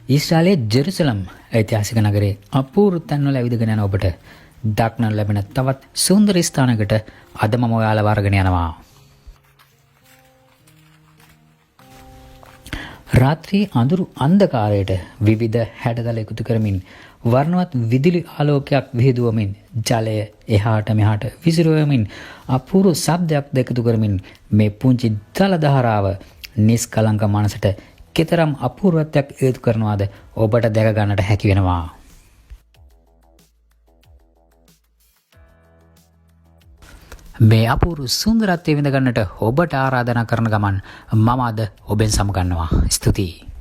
ඊශ්‍රායලයේ ජෙරුසලම් ඓතිහාසික නගරයේ අපූර්ව තැන්වල ඇවිදගෙන යන ඔබට දක්නට ලැබෙන තවත් සුන්දර ස්ථානයකට අද මම ඔයාලව අරගෙන යනවා. රාත්‍රී අඳුරු අන්ධකාරයට විවිධ හැඩතල එකතු කරමින් වර්ණවත් විදුලි ආලෝකයක් විහිදුවමින් ජලය එහාට මෙහාට විසිරුවමින් අපූර්ව ශබ්දයක් එකතු කරමින් මේ පුංචි ජල ධාරාව නිස්කලංක මනසට කෙතරම් අපූර්වත්වයක් හේතු කරනවාද ඔබට දැක ගන්නට හැකි වෙනවා. මේ අපූර්ව සුන්දරත්වය විඳ ගන්නට ඔබට ආරාධනා කරන ගමන් මම අද ඔබෙන් සමුගන්නවා. ස්තුතියි.